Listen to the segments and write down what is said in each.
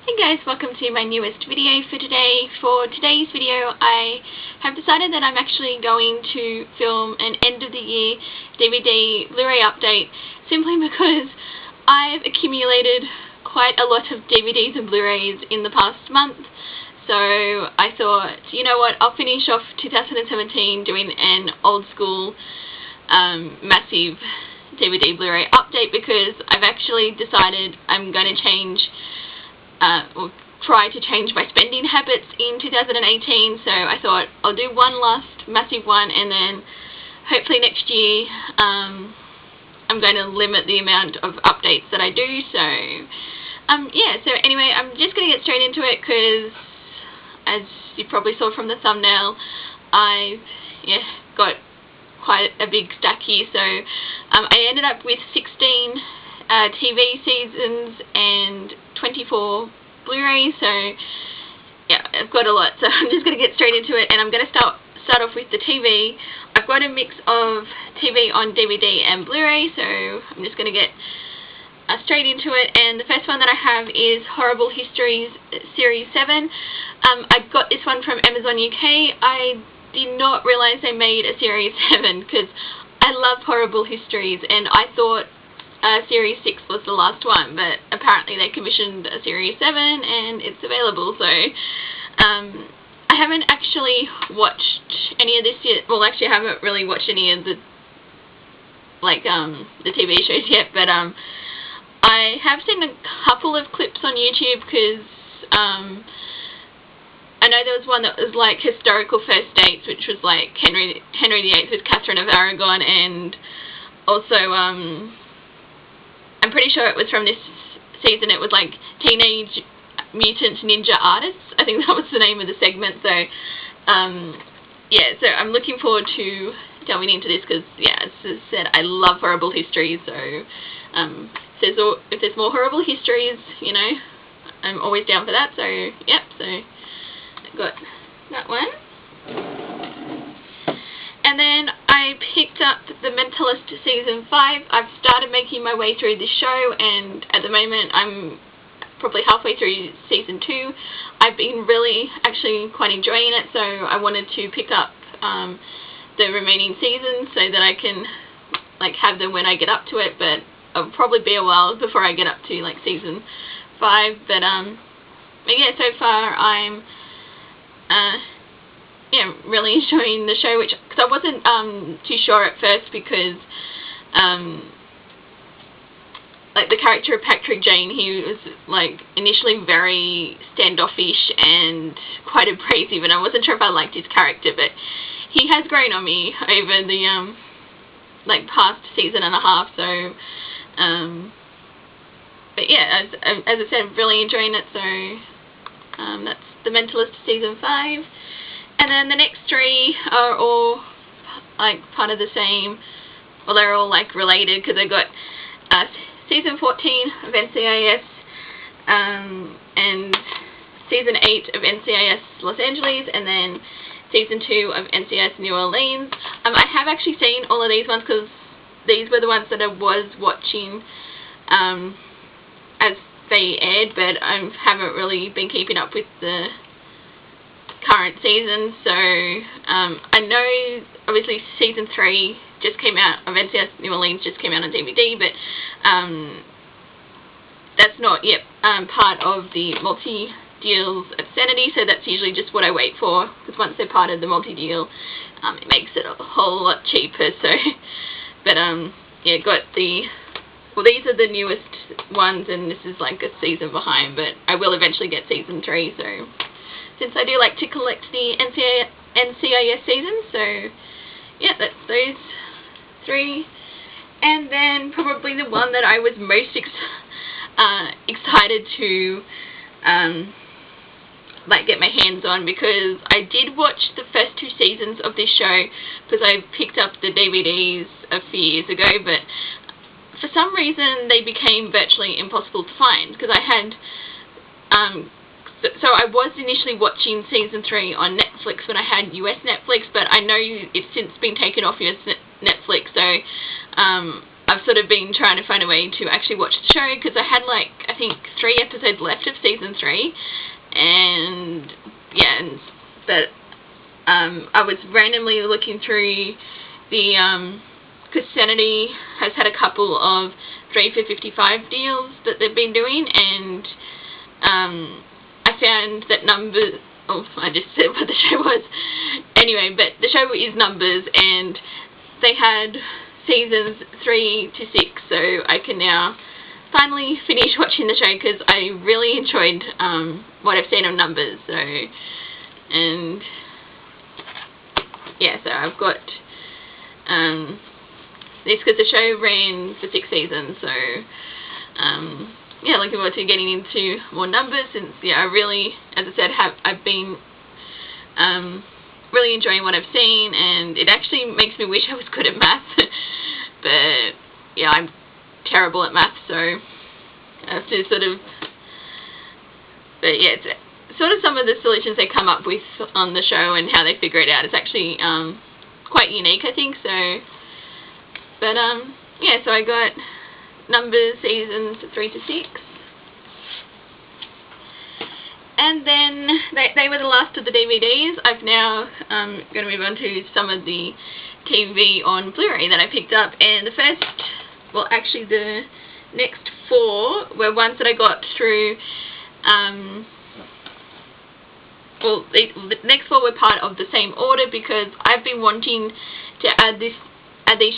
Hey guys, welcome to my newest video for today. For today's video I have decided that I'm actually going to film an end of the year DVD Blu-ray update simply because I've accumulated quite a lot of DVDs and Blu-rays in the past month. So I thought, you know what, I'll finish off 2017 doing an old school massive DVD Blu-ray update because I've actually decided I'm going to change or try to change my spending habits in 2018, so I thought I'll do one last massive one and then hopefully next year I'm going to limit the amount of updates that I do. So yeah, so anyway, I'm just going to get straight into it because as you probably saw from the thumbnail, I've got quite a big stack here. So I ended up with 16 TV seasons and 24 Blu-rays, so yeah, I've got a lot, so I'm just going to get straight into it, and I'm going to start off with the TV. I've got a mix of TV on DVD and Blu-ray, so I'm just going to get straight into it, and the first one that I have is Horrible Histories Series 7. I got this one from Amazon UK. I did not realise they made a Series 7 because I love Horrible Histories, and I thought Series 6 was the last one, but apparently they commissioned a Series 7 and it's available, so I haven't actually watched any of this yet. Well, actually I haven't really watched any of the the TV shows yet, but I have seen a couple of clips on YouTube because I know there was one that was like Historical First Dates, which was like Henry VIII with Catherine of Aragon, and also I'm pretty sure it was from this season, it was like Teenage Mutant Ninja Artists. I think that was the name of the segment. So yeah, so I'm looking forward to delving into this because, yeah, as I said, I love Horrible Histories. So if there's more Horrible Histories, you know, I'm always down for that. So yep, so I got that one. And then I picked up The Mentalist Season 5. I've started making my way through this show, and at the moment I'm probably halfway through Season 2. I've been really actually quite enjoying it, so I wanted to pick up the remaining seasons so that I can have them when I get up to it, but it'll probably be a while before I get up to Season 5. But yeah, so far I'm yeah, really enjoying the show, because I wasn't too sure at first because the character of Patrick Jane, he was initially very standoffish and quite abrasive, and I wasn't sure if I liked his character, but he has grown on me over the past season and a half. So but yeah, as I said, I'm really enjoying it. So that's The Mentalist Season 5. And then the next three are all part of the same, well, they're all related because I got Season 14 of NCIS and Season 8 of NCIS Los Angeles, and then Season 2 of NCIS New Orleans. I have actually seen all of these ones because these were the ones that I was watching as they aired, but I haven't really been keeping up with the current season. So I know obviously Season 3 just came out of NCIS New Orleans, just came out on DVD, but that's not yet part of the multi-deals obscenity, so that's usually just what I wait for, because once they're part of the multi-deal it makes it a whole lot cheaper. So but yeah, got the, well, these are the newest ones and this is a season behind, but I will eventually get Season 3, so since I do like to collect the NCIS seasons. So yeah, that's those three. And then probably the one that I was most excited to get my hands on, because I did watch the first 2 seasons of this show because I picked up the DVDs a few years ago, but for some reason they became virtually impossible to find because I had so I was initially watching Season 3 on Netflix when I had US Netflix, but I know it's since been taken off US Netflix, so I've sort of been trying to find a way to actually watch the show, because I had like, I think 3 episodes left of season 3, and yeah, but I was randomly looking through the, because Sanity has had a couple of 3 for $55 deals that they've been doing, and I found that Numbers, oh, I just said what the show was. Anyway, but the show is Numbers, and they had seasons 3 to 6, so I can now finally finish watching the show, because I really enjoyed what I've seen of Numbers. So, and yeah, so I've got this, because the show ran for 6 seasons, so yeah, looking forward to getting into more Numbers, since yeah, I really, as I said, I've been really enjoying what I've seen, and it actually makes me wish I was good at math. But yeah, I'm terrible at math, so I have to sort of, but yeah, it's sort of some of the solutions they come up with on the show and how they figure it out is actually quite unique, I think. So, but yeah, so I got Numbers seasons 3 to 6. And then they were the last of the DVDs. I've now going to move on to some of the TV on Blu-ray that I picked up. And the first, well, actually the next 4 were ones that I got through, well, the next 4 were part of the same order, because I've been wanting to add these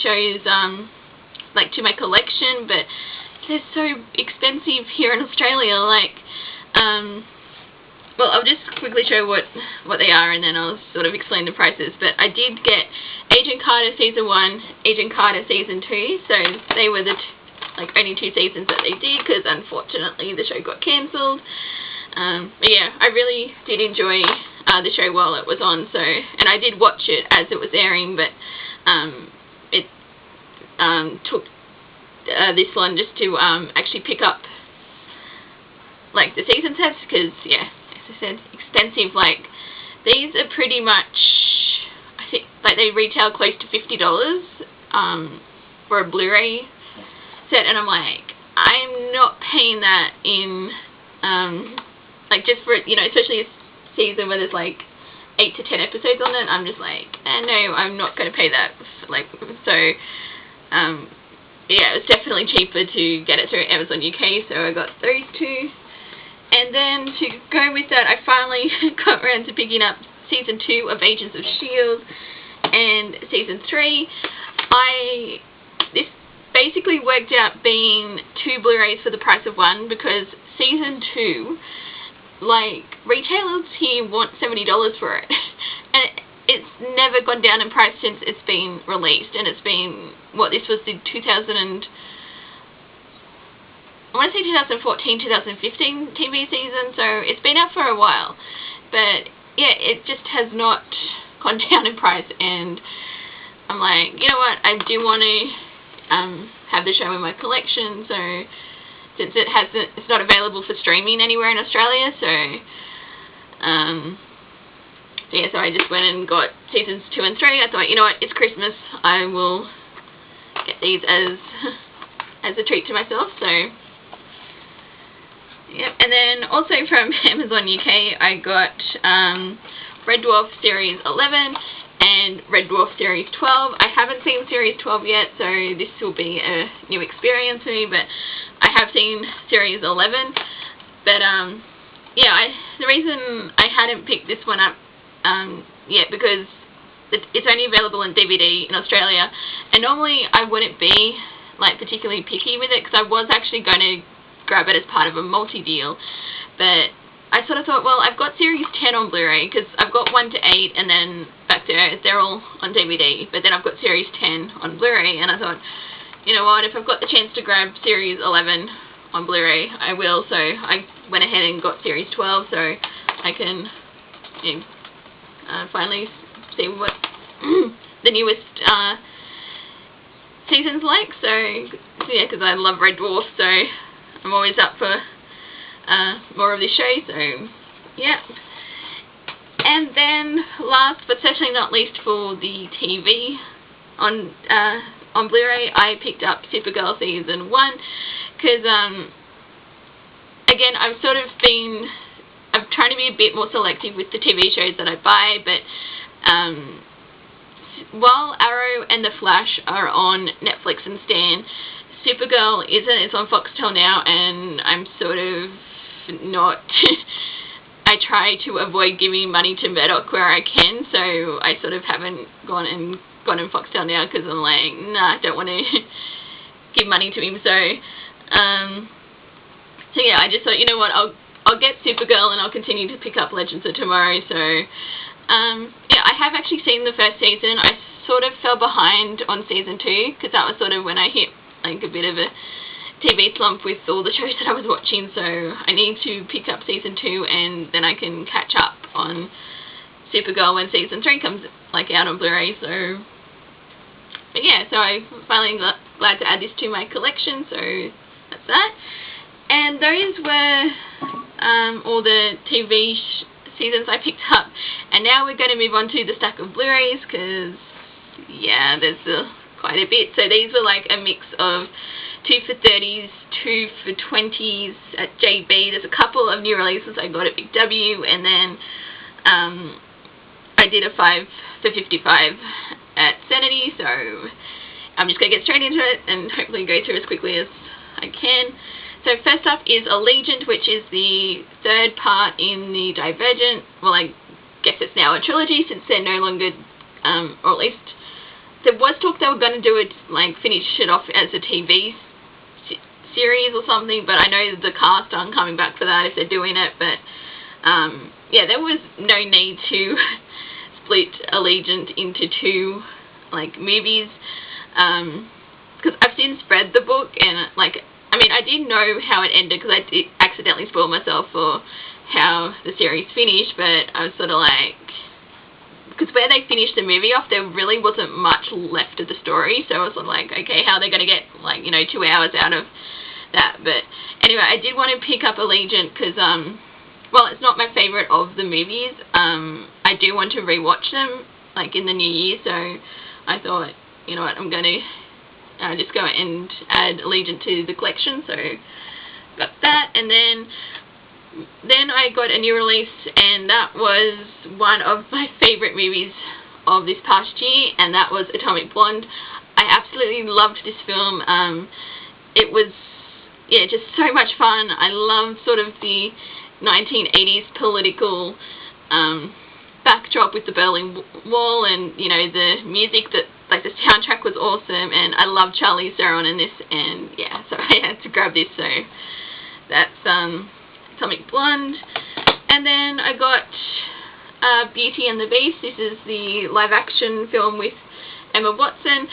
shows like to my collection, but they're so expensive here in Australia. Like, well, I'll just quickly show what they are, and then I'll sort of explain the prices. But I did get Agent Carter Season 1, Agent Carter Season 2, so they were the like only 2 seasons that they did, because unfortunately the show got cancelled. But yeah, I really did enjoy the show while it was on, so, and I did watch it as it was airing, but it took this one just to actually pick up like the season sets, because yeah, as I said, expensive. Like, these are pretty much, I think, like they retail close to $50 for a Blu-ray set, and I'm like, I'm not paying that in like, just for, you know, especially a season where there's like 8 to 10 episodes on it. I'm just like, no, I'm not going to pay that. Like, so yeah, it's definitely cheaper to get it through Amazon UK, so I got those 2. And then to go with that, I finally got around to picking up Season 2 of Agents of S.H.I.E.L.D. and Season 3. This basically worked out being 2 Blu-rays for the price of 1, because Season 2, like, retailers here want $70 for it. And it's never gone down in price since it's been released, and it's been, what, this was the 2014, 2015 TV season, so it's been out for a while. But yeah, it just has not gone down in price, and I'm like, you know what, I do want to have the show in my collection, so since it's not available for streaming anywhere in Australia, so yeah, so I just went and got seasons 2 and 3. I thought, you know what, it's Christmas, I will get these as a treat to myself. So yep. And then also from Amazon UK, I got Red Dwarf Series 11 and Red Dwarf Series 12. I haven't seen Series 12 yet, so this will be a new experience for me, but I have seen Series 11. But yeah, the reason I hadn't picked this one up yet, because it's only available on DVD in Australia, and normally I wouldn't be like particularly picky with it, because I was actually going to grab it as part of a multi-deal, but I sort of thought, well, I've got Series 10 on Blu-ray, because I've got 1 to 8, and then Back to Earth, they're all on DVD, but then I've got Series 10 on Blu-ray, and I thought, you know what, if I've got the chance to grab Series 11 on Blu-ray, I will. So I went ahead and got Series 12, so I can, you know, finally see what the newest season's like. So yeah, because I love Red Dwarf, so I'm always up for more of this show, so yeah. And then last but certainly not least for the TV on on Blu-ray, I picked up Supergirl Season 1, because, again, I'm trying to be a bit more selective with the TV shows that I buy, but, while Arrow and The Flash are on Netflix and Stan, Supergirl isn't. It's on Foxtel now, and I'm sort of not... I try to avoid giving money to Murdoch where I can, so I sort of haven't gone in Foxtel now, because I'm like, nah, I don't want to give money to him. So yeah, I just thought, you know what, I'll get Supergirl and I'll continue to pick up Legends of Tomorrow. So yeah, I have actually seen the first season. I sort of fell behind on season 2, because that was sort of when I hit like a bit of a TV slump with all the shows that I was watching, so I need to pick up season 2 and then I can catch up on Supergirl when season 3 comes like out on Blu-ray. So but yeah, so I finally glad to add this to my collection, so that's that. And those were all the TV seasons I picked up, and now we're going to move on to the stack of Blu-rays, because yeah, there's quite a bit. So these were like a mix of 2 for 30s, 2 for 20s at JB. There's a couple of new releases I got at Big W, and then I did a 5 for 55 at Sanity, so I'm just going to get straight into it and hopefully go through as quickly as I can. So first up is Allegiant, which is the third part in the Divergent. Well, I guess it's now a trilogy, since they're no longer, or at least there was talk they were going to do it, like finish it off as a TV series or something, but I know the cast aren't coming back for that if they're doing it. But yeah, there was no need to split Allegiant into 2 like movies, because I've since read the book, and like, I mean, I did know how it ended, because I did accidentally spoil myself for how the series finished, but I was sort of like, because where they finished the movie off, there really wasn't much left of the story, so I was sort of like, okay, how are they going to get, like, you know, 2 hours out of that? But anyway, I did want to pick up Allegiant, because, well, it's not my favourite of the movies. I do want to rewatch them, like, in the new year, so I thought, you know what, I'm going to just go and add Allegiant to the collection, so got that. And then I got a new release, and that was one of my favourite movies of this past year, and that was Atomic Blonde. I absolutely loved this film. It was, yeah, just so much fun. I loved sort of the 1980s political backdrop with the Berlin Wall, and, you know, the music, that, like, the soundtrack was awesome, and I loved Charlize Theron in this, and yeah, so I had to grab this. So that's Atomic Blonde. And then I got Beauty and the Beast. This is the live action film with Emma Watson.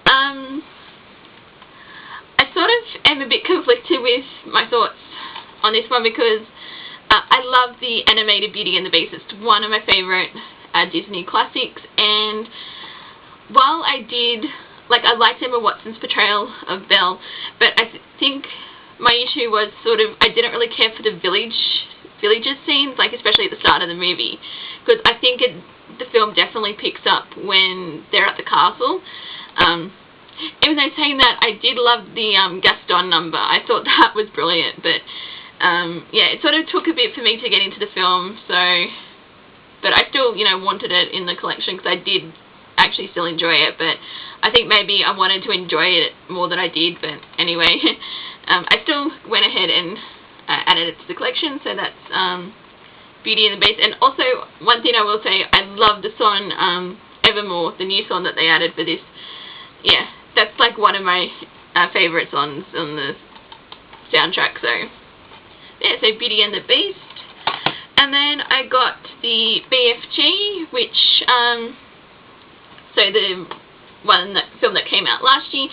I sort of am a bit conflicted with my thoughts on this one, because I love the animated Beauty and the Beast. It's one of my favourite Disney classics, and while I did, like, I liked Emma Watson's portrayal of Belle, but I think my issue was sort of, I didn't really care for the villages scenes, like especially at the start of the movie, because I think the film definitely picks up when they're at the castle. Even though saying that, I did love the Gaston number. I thought that was brilliant, but yeah, it sort of took a bit for me to get into the film, so, but I still, you know, wanted it in the collection, because I did actually still enjoy it, but I think maybe I wanted to enjoy it more than I did. But anyway, I still went ahead and added it to the collection, so that's Beauty and the Beast. And also, one thing I will say, I love the song Evermore, the new song that they added for this. Yeah, that's like one of my favourite songs on the soundtrack, so yeah, so Beauty and the Beast. And then I got the BFG, which so the film that came out last year.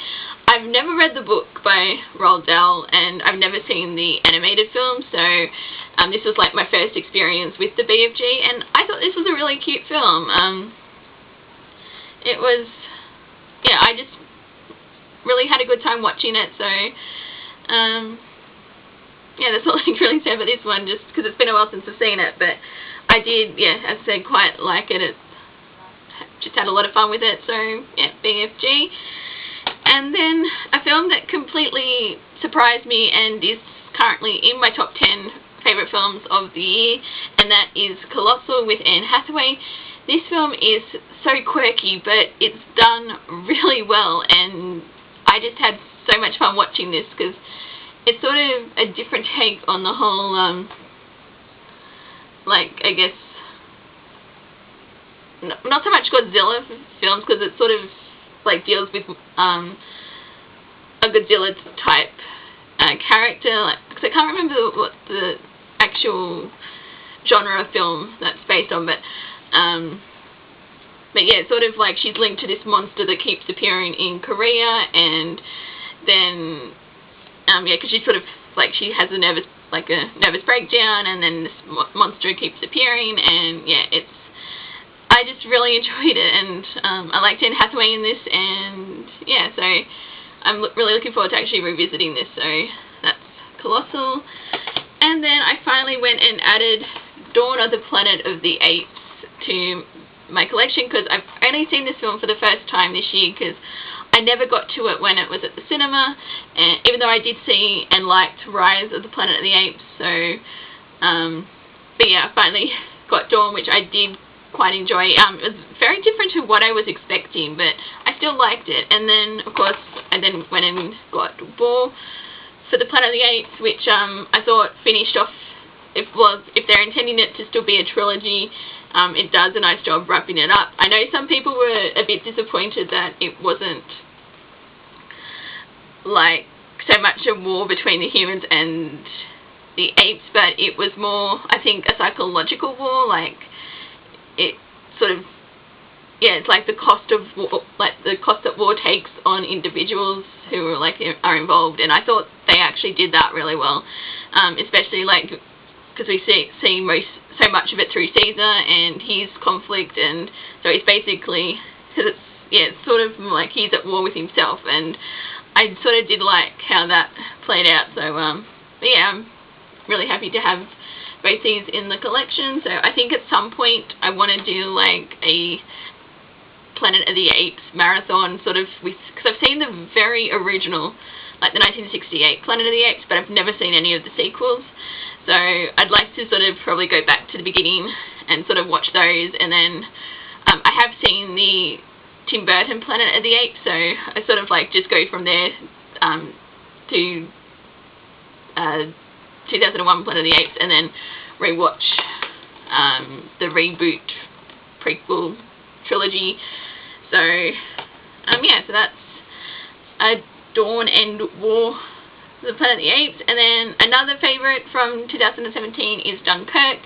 I've never read the book by Roald Dahl, and I've never seen the animated film, so this was like my first experience with the BFG, and I thought this was a really cute film. It was, yeah, I just really had a good time watching it, so yeah, that's all I can really say about this one, just because it's been a while since I've seen it, but I did, yeah, as I said, quite like it. It's just had a lot of fun with it, so yeah, BFG. And then a film that completely surprised me and is currently in my top 10 favourite films of the year, and that is Colossal with Anne Hathaway. This film is so quirky, but it's done really well, and I just had so much fun watching this because it's sort of a different take on the whole, like, I guess, not so much Godzilla films, because it sort of like deals with a Godzilla type character, like, because I can't remember what the actual genre of film that's based on, but yeah, it's sort of like she's linked to this monster that keeps appearing in Korea, and then yeah, because she's sort of like, she has a nervous breakdown, and then this monster keeps appearing, and yeah, I just really enjoyed it, and I liked Anne Hathaway in this, and yeah, so I'm really looking forward to actually revisiting this. So that's Colossal. And then I finally went and added Dawn of the Planet of the Apes to my collection, because I've only seen this film for the first time this year, because I never got to it when it was at the cinema, and even though I did see and liked Rise of the Planet of the Apes. So but yeah, I finally got Dawn, which I did quite enjoy. It was very different to what I was expecting, but I still liked it. And then, of course, I then went and got War for the Planet of the Apes, which I thought finished off, if they're intending it to still be a trilogy, it does a nice job wrapping it up. I know some people were a bit disappointed that it wasn't like so much a war between the humans and the apes, but it was more, I think, a psychological war. Like, it sort of, yeah, it's like the cost of war, like the cost that war takes on individuals who are like are involved, and I thought they actually did that really well, especially like because we see so much of it through Caesar and his conflict, and so it's basically, because it's sort of like he's at war with himself, and I sort of did like how that played out. So but yeah, I'm really happy to have both these in the collection. So I think at some point I want to do like a Planet of the Apes marathon, sort of, because I've seen the very original, like the 1968 Planet of the Apes, but I've never seen any of the sequels. So I'd like to sort of probably go back to the beginning and sort of watch those, and then I have seen the Tim Burton Planet of the Apes, so I sort of like just go from there to 2001 Planet of the Apes, and then rewatch the reboot prequel trilogy. So yeah, so that's Dawn and War, the Planet of the Apes. And then another favourite from 2017 is Dunkirk.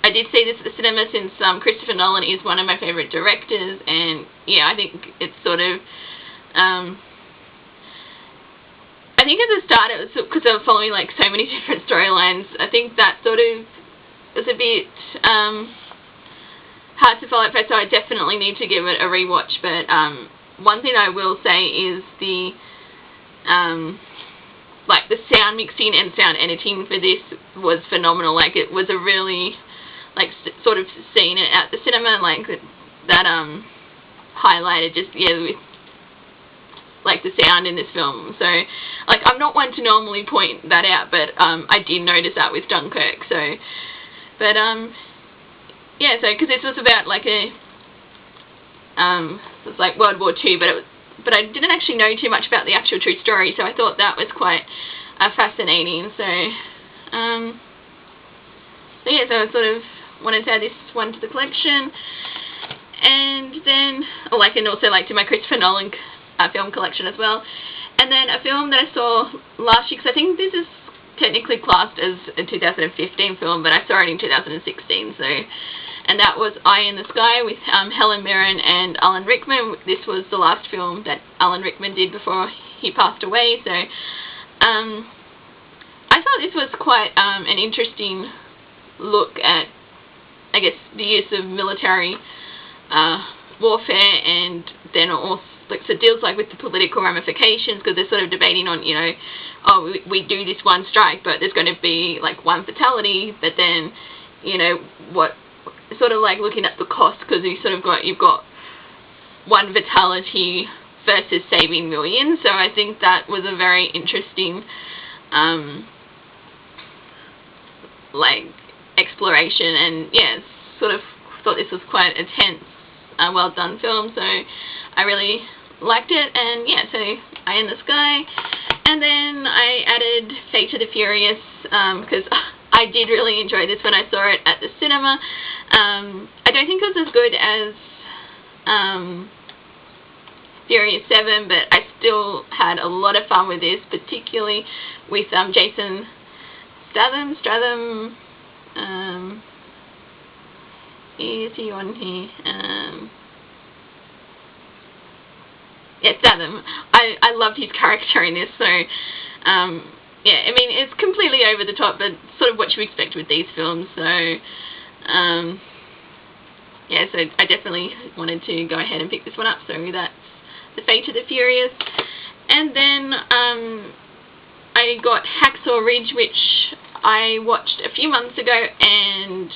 I did see this at the cinema, since Christopher Nolan is one of my favourite directors, and yeah, I think it's sort of I think at the start it was because I was following like so many different storylines. I think that sort of was a bit hard to follow at first, so I definitely need to give it a rewatch. But one thing I will say is the like the sound mixing and sound editing for this was phenomenal. Like, it was a really, like, sort of seeing it at the cinema, like that highlighted just, yeah, with like the sound in this film. So like, I'm not one to normally point that out, but I did notice that with Dunkirk. So but yeah, so because this was about like a it was like World War II, but I didn't actually know too much about the actual true story, so I thought that was quite fascinating. So so yeah, so I sort of wanted to add this one to the collection, and then and also like to my Christopher Nolan film collection as well. And then a film that I saw last year, because I think this is technically classed as a 2015 film, but I saw it in 2016, so, and that was Eye in the Sky with Helen Mirren and Alan Rickman. This was the last film that Alan Rickman did before he passed away, so I thought this was quite an interesting look at, I guess, the use of military warfare, and then also like, so it deals like with the political ramifications, because they're sort of debating on, you know, oh, we do this one strike, but there's going to be like one fatality, but then, you know, what, sort of like looking at the cost, because you've got one fatality versus saving millions. So I think that was a very interesting like exploration, and yeah, sort of thought this was quite a tense, well done film, so I really liked it. And yeah, so Eye in the Sky, and then I added Fate of the Furious, because I did really enjoy this when I saw it at the cinema. I don't think it was as good as Furious 7, but I still had a lot of fun with this, particularly with Jason Statham, is he on here? Yeah, Statham. I loved his character in this, so yeah, I mean, it's completely over the top, but sort of what you expect with these films, so yeah, so I definitely wanted to go ahead and pick this one up. So that's The Fate of the Furious. And then I got Hacksaw Ridge, which I watched a few months ago, and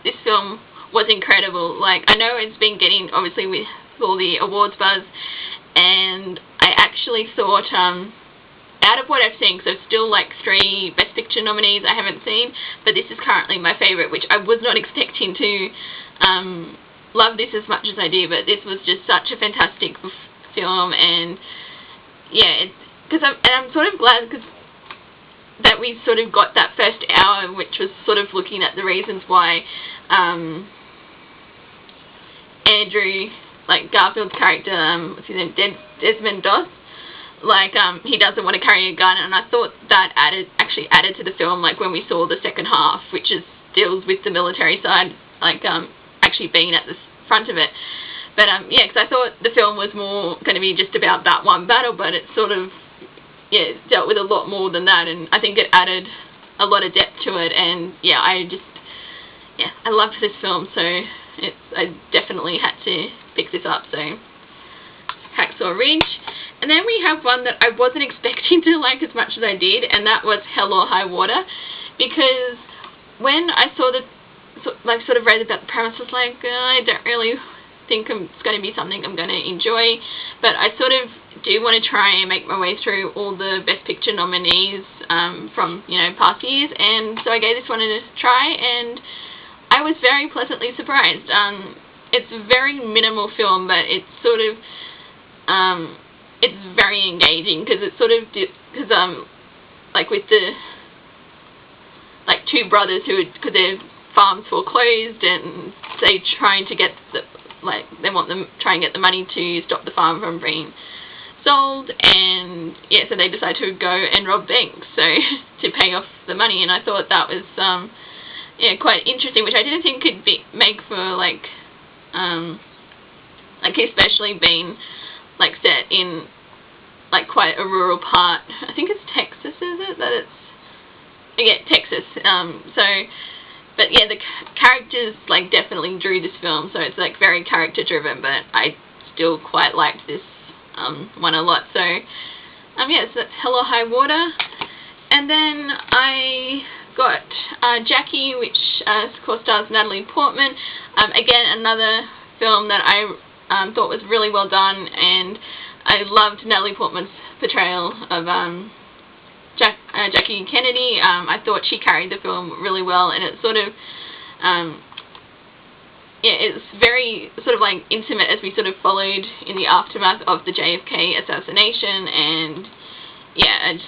this film was incredible. Like, I know it's been getting, obviously, with all the awards buzz, and I actually thought, out of what I've seen, because there's still like 3 Best Picture nominees I haven't seen, but this is currently my favourite, which I was not expecting to love this as much as I do, but this was just such a fantastic film. And yeah, I'm sort of glad because that we sort of got that first hour, which was sort of looking at the reasons why Andrew, like Garfield's character, what's his name, Desmond Doss, like he doesn't want to carry a gun, and I thought that actually added to the film, like when we saw the second half, which deals with the military side, like actually being at the front of it. But yeah, because I thought the film was more going to be just about that one battle, but it sort of, yeah, dealt with a lot more than that, and I think it added a lot of depth to it. And yeah, I loved this film, so I definitely had to pick this up. So Hacksaw Ridge. And then we have one that I wasn't expecting to like as much as I did, and that was Hell or High Water, because when I saw sort of read about the premise, I was like, I don't really think it's going to be something I'm going to enjoy, but I sort of do want to try and make my way through all the Best Picture nominees from, you know, past years, and so I gave this one a try, and I was very pleasantly surprised. It's a very minimal film, but it's sort of it's very engaging, because it's sort of like with the like 2 brothers who, because their farms foreclosed, and they trying to get they want them try and get the money to stop the farm from being sold, and yeah, so they decide to go and rob banks so to pay off the money. And I thought that was yeah, quite interesting, which I didn't think could make for like especially being like set in like quite a rural part. I think it's Texas, is it? That it's, yeah, Texas. So, but yeah, the characters like definitely drew this film, so it's like very character driven, but I still quite liked this one a lot. So yeah, so that's Hell or High Water. And then I got Jackie, which of course stars Natalie Portman. Again, another film that I thought was really well done, and I loved Natalie Portman's portrayal of Jackie Kennedy. I thought she carried the film really well, and it's sort of yeah, it's very sort of like intimate as we sort of followed in the aftermath of the JFK assassination. And yeah,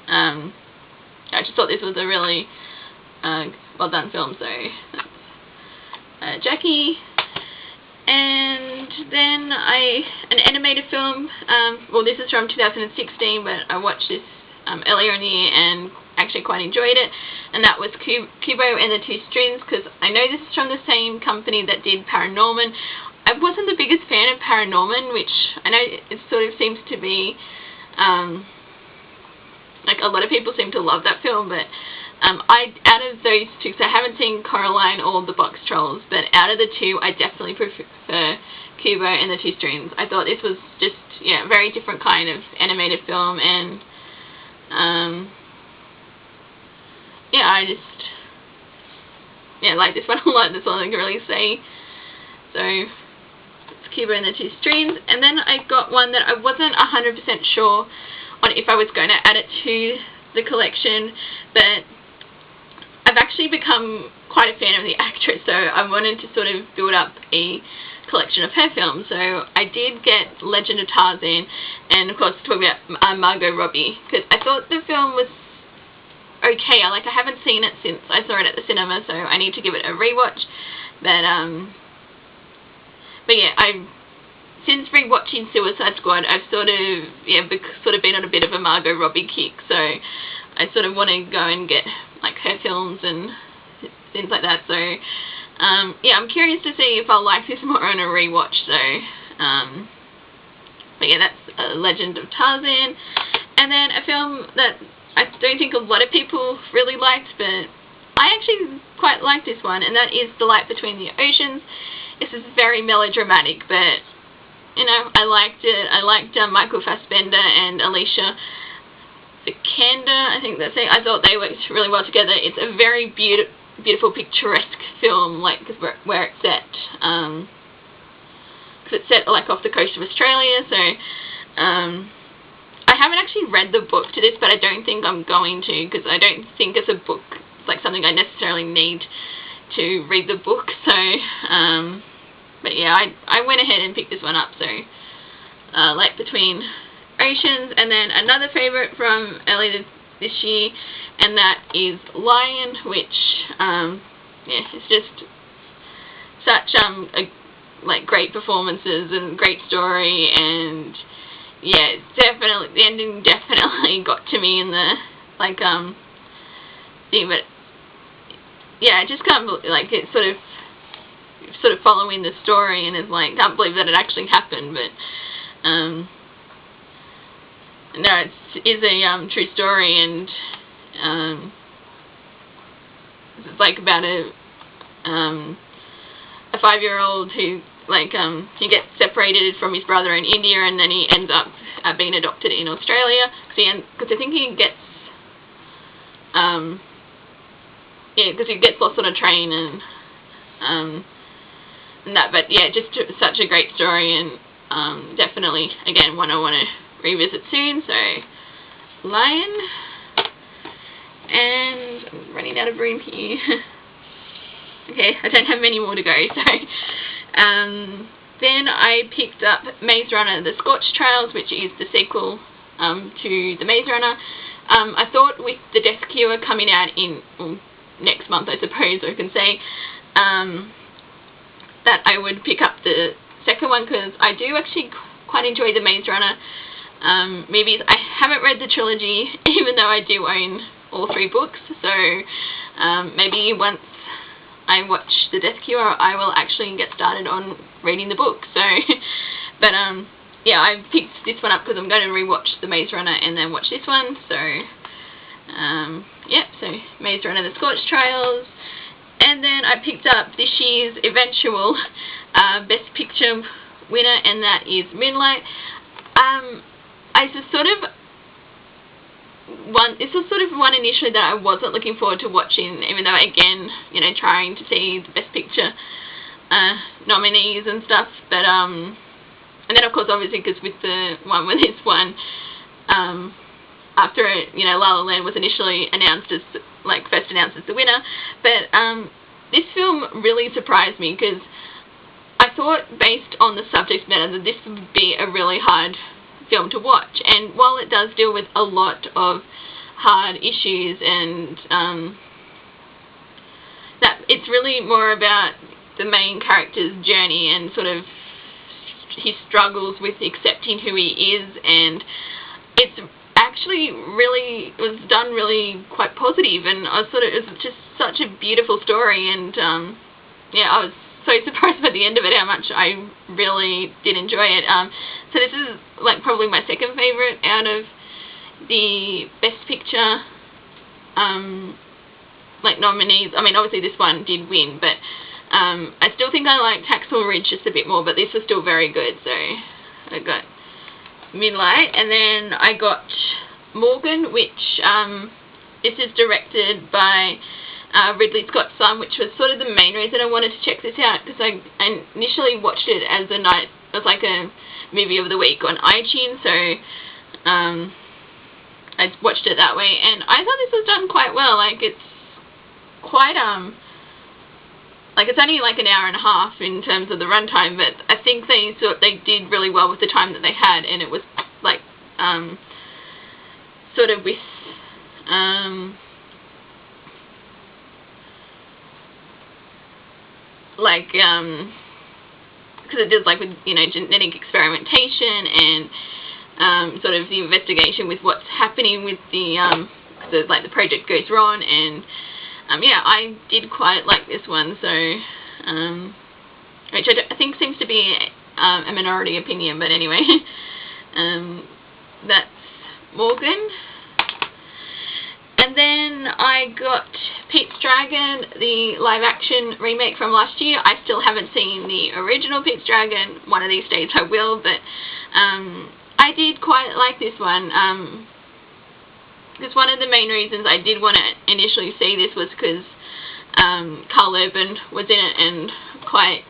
I just thought this was a really well done film. So that's Jackie. And then an animated film, well, this is from 2016, but I watched this earlier in the year and actually quite enjoyed it, and that was Kubo and the Two Strings, because I know this is from the same company that did Paranorman. I wasn't the biggest fan of Paranorman, which I know it sort of seems to be, like a lot of people seem to love that film, but out of those 2, so I haven't seen Coraline or The Box Trolls, but out of the 2, I definitely prefer Kubo and the Two Strings. I thought this was just, yeah, a very different kind of animated film, and yeah, I just, yeah, like this one a lot. That's all I can really say. So Cuba and the Two Streams, and then I got one that I wasn't 100% sure on if I was going to add it to the collection, but I've actually become quite a fan of the actress, so I wanted to sort of build up a collection of her films. So I did get Legend of Tarzan, and of course talking about Margot Robbie, because I thought the film was okay. I haven't seen it since I saw it at the cinema, so I need to give it a rewatch. But yeah, since rewatching Suicide Squad, I've sort of been on a bit of a Margot Robbie kick, so I sort of want to go and get like her films and things like that. So yeah, I'm curious to see if I'll like this more on a rewatch. So but yeah, that's Legend of Tarzan, and then a film that I don't think a lot of people really liked, but I actually quite like this one, and that is The Light Between the Oceans. This is very melodramatic, but you know, I liked it. I liked Michael Fassbender and Alicia Vikander, I think that's it. I thought they worked really well together. It's a very beautiful, picturesque film, like where it's set. Cause it's set like off the coast of Australia. So I haven't actually read the book to this, but I don't think I'm going to, because I don't think as a book it's like something I necessarily need to read the book. So but yeah, I went ahead and picked this one up. So Light Between Oceans, and then another favourite from earlier this year, and that is Lion, which yeah, it's just such like great performances and great story, and yeah, definitely the ending definitely got to me in the like thing, but yeah, I just can't believe, like, it's sort of following the story, and it's like, can't believe that it actually happened. But no, it's a true story, and it's like about a 5-year-old who he gets separated from his brother in India, and then he ends up being adopted in Australia, because I think he gets yeah, because he gets lost on a train, and that. But yeah, just such a great story, and definitely again one I want to revisit soon. So Lion, and I'm running out of room here. Okay, I don't have many more to go. So then I picked up Maze Runner: The Scorched Trails, which is the sequel to the Maze Runner. I thought with the Death Cure coming out in next month, I suppose I can say, that I would pick up the second one, because I do actually quite enjoy the Maze Runner movies. I haven't read the trilogy, even though I do own all 3 books, so maybe once I watch the Death Cure, I will actually get started on reading the book. So but yeah, I picked this one up because I'm going to rewatch the Maze Runner and then watch this one. So yeah, so Maze Runner: The Scorched Trails. And then I picked up this year's eventual Best Picture winner, and that is Moonlight. This was sort of one initially that I wasn't looking forward to watching, even though, again, you know, trying to see the Best Picture nominees and stuff. But and then of course, obviously, because with the one with this one, after, you know, La La Land was initially announced as, like, first announced as the winner. But this film really surprised me, because I thought, based on the subject matter, that this would be a really hard film to watch. And while it does deal with a lot of hard issues, and that it's really more about the main character's journey and sort of his struggles with accepting who he is, and it's actually really was done really quite positive, and I thought it was just such a beautiful story, and yeah, I was so surprised by the end of it how much I really did enjoy it. So this is like probably my second favourite out of the Best Picture like nominees. I mean, obviously this one did win, but I still think I liked Hacksaw Ridge just a bit more, but this was still very good. So I got Moonlight, and then I got Morgan, which this is directed by Ridley Scott's son, which was sort of the main reason I wanted to check this out, because I initially watched it as a night was like a movie of the week on iTunes, so I watched it that way, and I thought this was done quite well. Like, it's quite like, it's only like an hour and a half in terms of the runtime, but I think they did really well with the time that they had, and it was like sort of with like because it does like with, you know, genetic experimentation and sort of the investigation with what's happening with the like the project goes wrong, and yeah, I did quite like this one, so which I think seems to be a minority opinion, but anyway, that's Morgan. And then I got Pete's Dragon, the live-action remake from last year. I still haven't seen the original Pete's Dragon. One of these days I will, but I did quite like this one. Because one of the main reasons I did want to initially see this was because Carl Urban was in it, and quite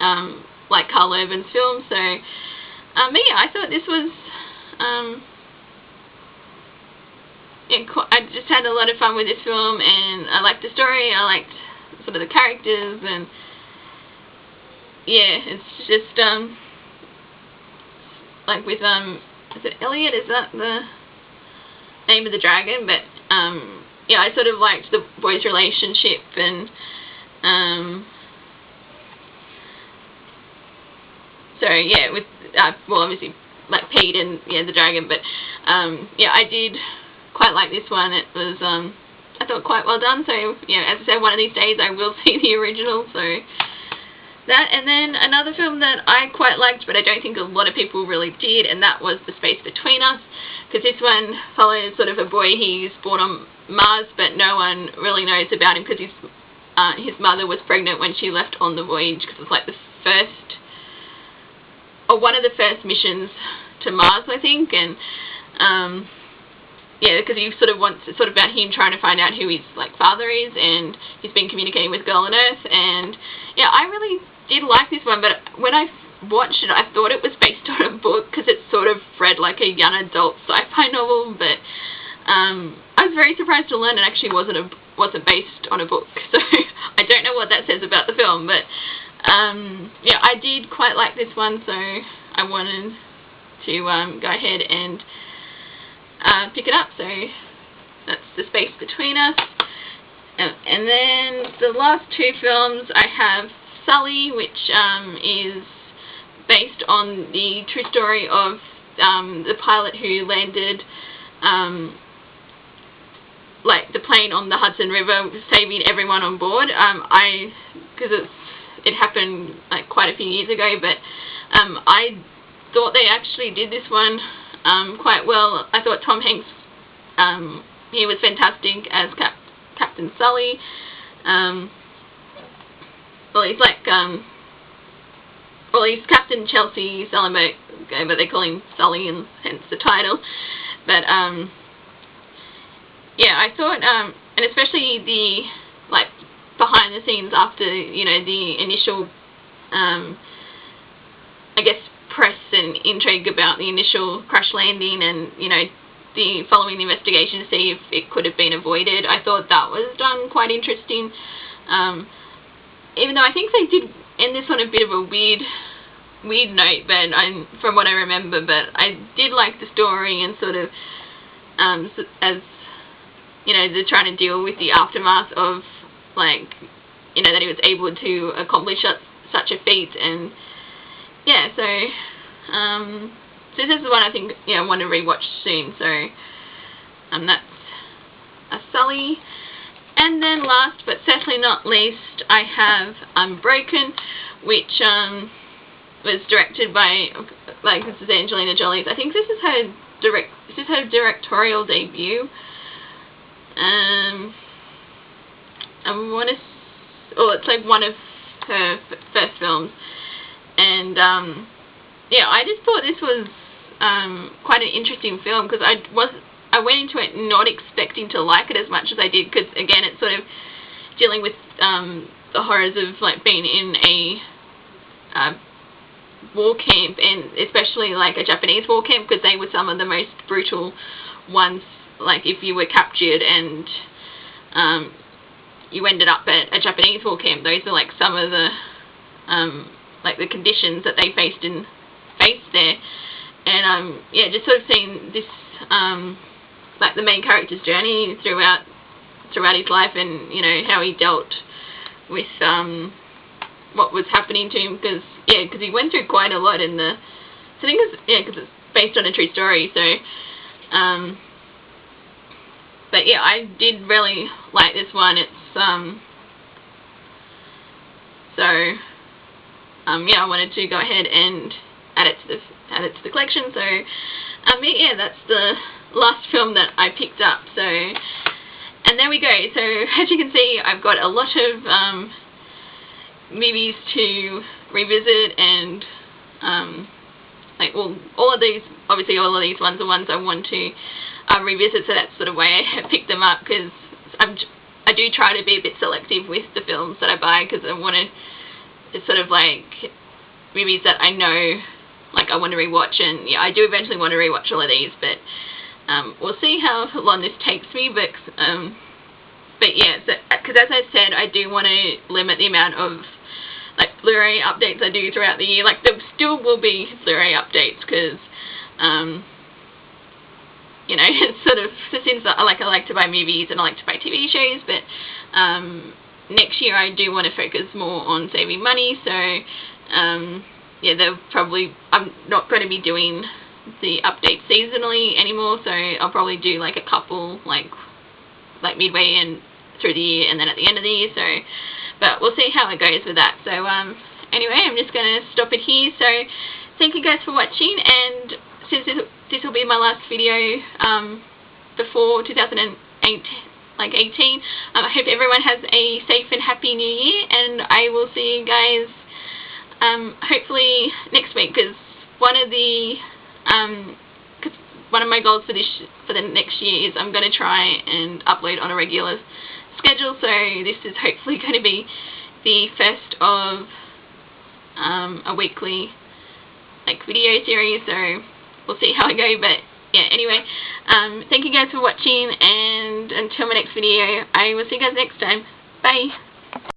like Carl Urban's film. So, but yeah, I thought this was yeah, I just had a lot of fun with this film, and I liked the story, I liked sort of the characters, and yeah, it's just like with is it Elliot? Is that the name of the dragon? But yeah, I sort of liked the boys' relationship, and so yeah, with well, obviously like Pete and yeah, the dragon, but yeah, I did quite like this one. It was I thought quite well done. So yeah, as I said, one of these days I will see the original. So that, and then another film that I quite liked, but I don't think a lot of people really did, and that was The Space Between Us, because this one follows sort of a boy. He's born on Mars, but no one really knows about him because his mother was pregnant when she left on the voyage, because it's like the first, or one of the first missions to Mars, I think, and yeah, because he sort of wants, it's sort of about him trying to find out who his like father is, and he's been communicating with Girl on Earth, and yeah, I really did like this one, but when I watched it, I thought it was based on a book, because it's sort of read like a young adult sci-fi novel, but I was very surprised to learn it actually wasn't based on a book, so I don't know what that says about the film, but yeah, I did quite like this one, so I wanted to go ahead and pick it up. So that's The Space Between Us. And then the last two films I have Sully, which is based on the true story of the pilot who landed like the plane on the Hudson River, saving everyone on board. Because it happened like quite a few years ago, but I thought they actually did this one quite well. I thought Tom Hanks, he was fantastic as Captain Sully. Well, he's like, well, he's Captain Chelsea Sullenberg, but they call him Sully, and hence the title. But yeah, I thought, and especially the like behind the scenes after, you know, the initial, I guess, press and intrigue about the initial crash landing, and you know, the following the investigation to see if it could have been avoided. I thought that was done quite interesting, even though I think they did end this on a bit of a weird note, but from what I remember, but I did like the story, and sort of as you know, they're trying to deal with the aftermath of, like, you know, that he was able to accomplish such a feat, and yeah, so so this is one I think, yeah, I want to rewatch soon. So that's a Sully. And then last but certainly not least, I have Unbroken, which was directed by, like, this is Angelina Jolie's. I think this is her directorial debut. I want to, oh, it's like one of her first films. And yeah, I just thought this was quite an interesting film, because I went into it not expecting to like it as much as I did, because again, it's sort of dealing with the horrors of like being in a war camp, and especially like a Japanese war camp, because they were some of the most brutal ones. Like if you were captured and you ended up at a Japanese war camp, those are like some of the like the conditions that they faced there. And yeah, just sort of seeing this like the main character's journey throughout his life, and you know how he dealt with what was happening to him, because he went through quite a lot in the, so I think because it's based on a true story, so but yeah, I did really like this one. It's yeah, I wanted to go ahead and add it to the collection. So yeah, that's the last film that I picked up. So, and there we go. So as you can see, I've got a lot of movies to revisit, and like all of these ones are ones I want to revisit. So that's sort of why I picked them up, because I do try to be a bit selective with the films that I buy, because I want to, it's sort of like movies that I know, like I want to rewatch, and yeah, I do eventually want to rewatch all of these, but we'll see how long this takes me. But yeah, because as I said, I do want to limit the amount of like Blu-ray updates I do throughout the year. Like there still will be Blu-ray updates, because you know, it's sort of, since I like to buy movies and I like to buy TV shows, but next year I do want to focus more on saving money. So yeah, I'm not going to be doing the updates seasonally anymore, so I'll probably do like a couple like midway and through the year, and then at the end of the year. So, but we'll see how it goes with that. So anyway, I'm just going to stop it here. So thank you guys for watching, and since this will be my last video before 2018, I hope everyone has a safe and happy new year, and I will see you guys hopefully next week, because one of my goals for the next year is I'm going to try and upload on a regular schedule. So this is hopefully going to be the first of a weekly like video series, so we'll see how I go. But yeah, anyway, thank you guys for watching, and until my next video, I will see you guys next time. Bye.